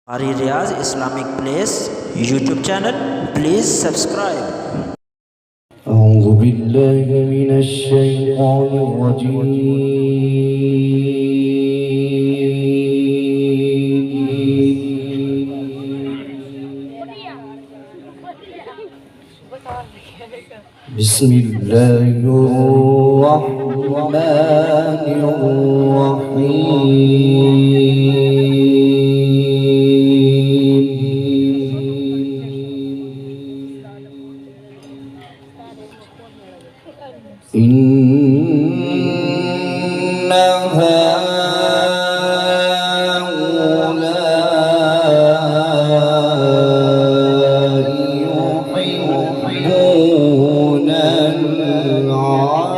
Ari Riaz Islamic Place YouTube channel, please subscribe. أعوذ بالله من الشيطان الرجيم بسم الله الرحمن الرحيم إن هؤلاء يحبون العاجلة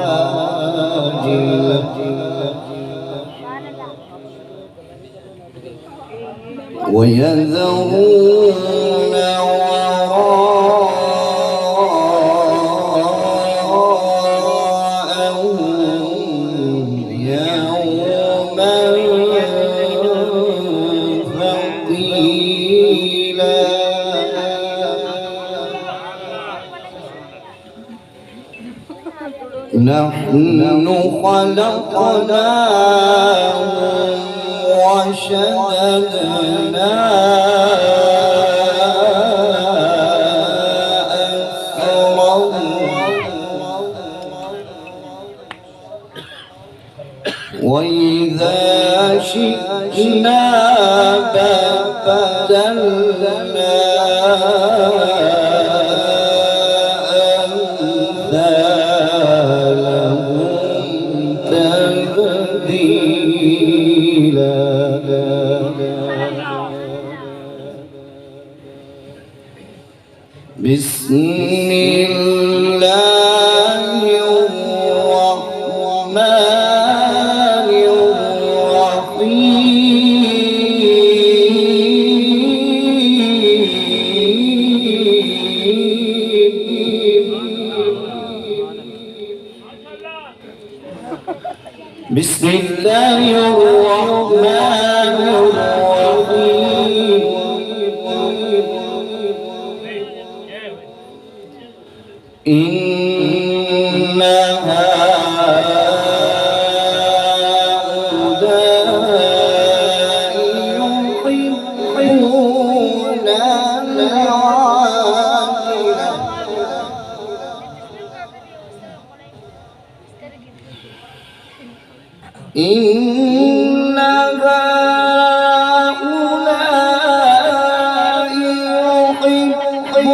ويذرون نحن خلقناهم وشددنا أسرهم وإذا شئنا بدلنا بسم الله الرحمن الرحيم بسم الله الرحمن الرحيم إن هؤلاء يحبون العاجلة إن هؤلاء يحبون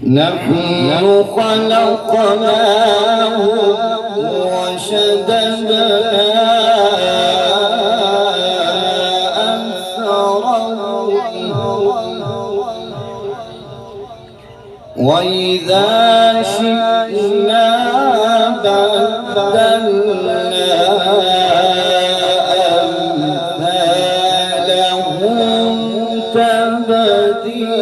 نحن خلقناهم وشددنا أسرهم وإذا شئنا بدلنا أمثالهم تبديلا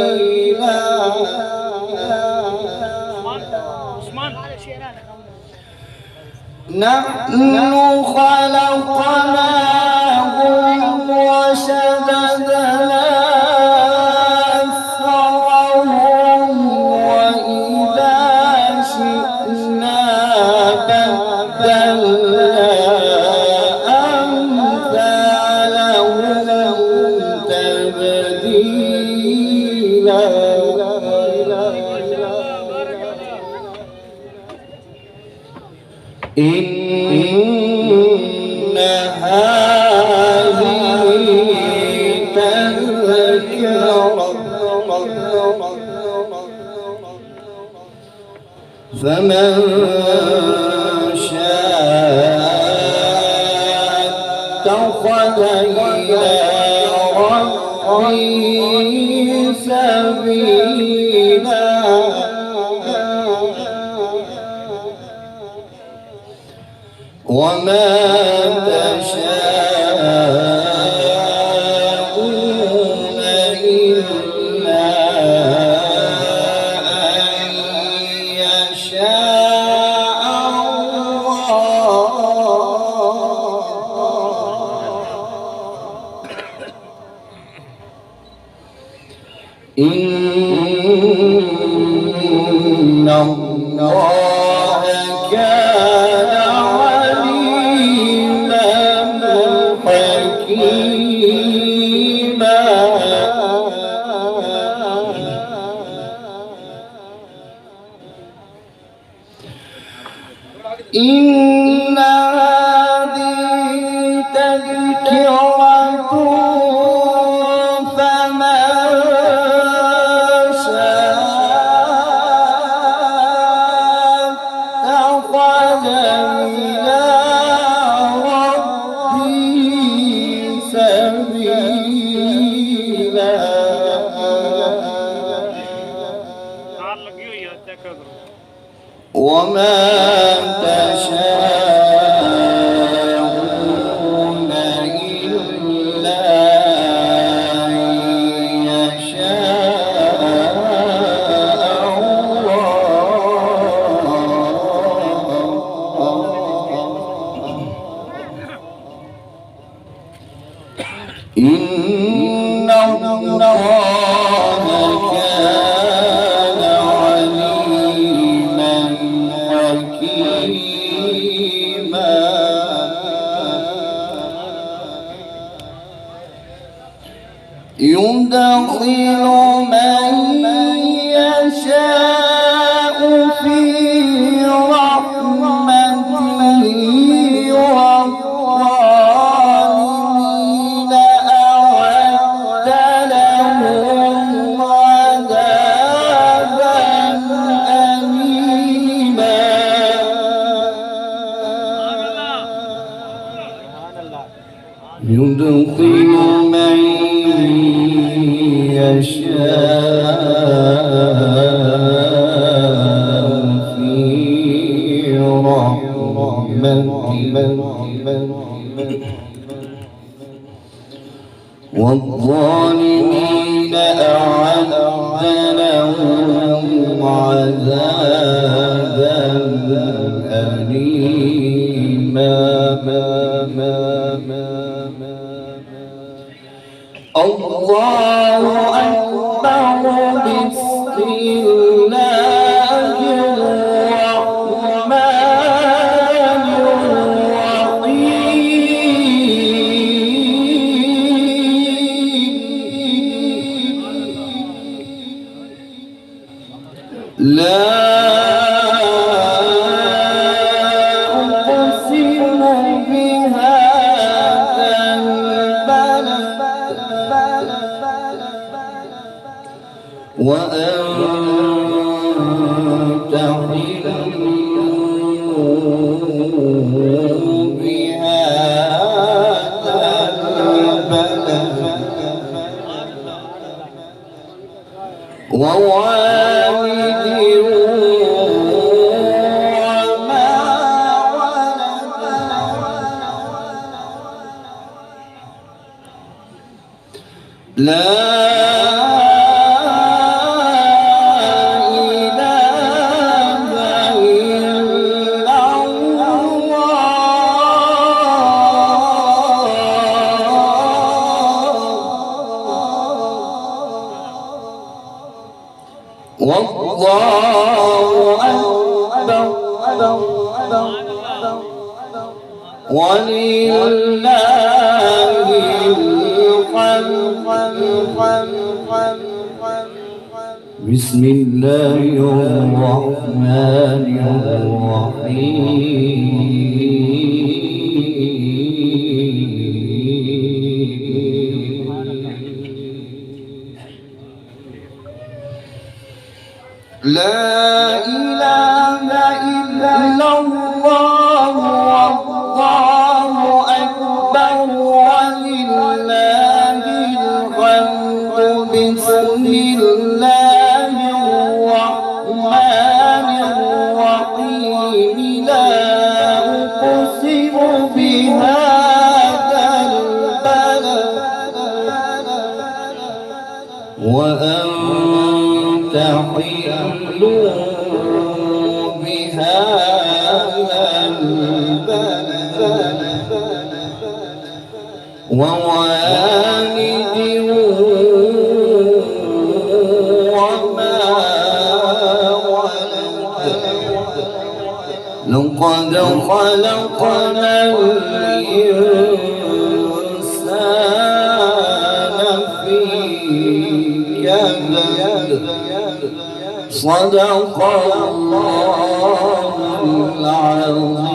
نحن خلقناهم وشددنا أسرهم وإذا شئنا بدلنا أمثالهم تبديلا إن هذه تذكرة فمن شاء اتخذ إلى ربه سبيلا وما تشاءون إلا أن يشاء الله. إن الله كان عليما حكيما. إن هذه تذكرة فمن شاء اتخذ إلى ربه سبيلا. وما تشاءون إلا أن يشاء الله. إن الله كان عليما حكيما. يدخل من يشاء في رحمته والظالمين أعد لهم عذابا أليما. يدخل من يشاء في رحمته والظالمين أعد لهم عذابا أليما. الله أكبر. بسم الله الرحمن الرحيم. لا أقسم بهذا البلد وأنت حل بهذا البلد ووالد وما ولد. لا والله أكبر. ولله الحمد. بسم الله الرحمن الرحيم. لا إله إلا الله والله أكبر ولله الحمد. بسم الله الرحمن الرحيم. لا أقسم وأنت حل بهذا البلد ووالد وما ولد لقد خلقنا الإنسان في كبد صدق الله العظيم.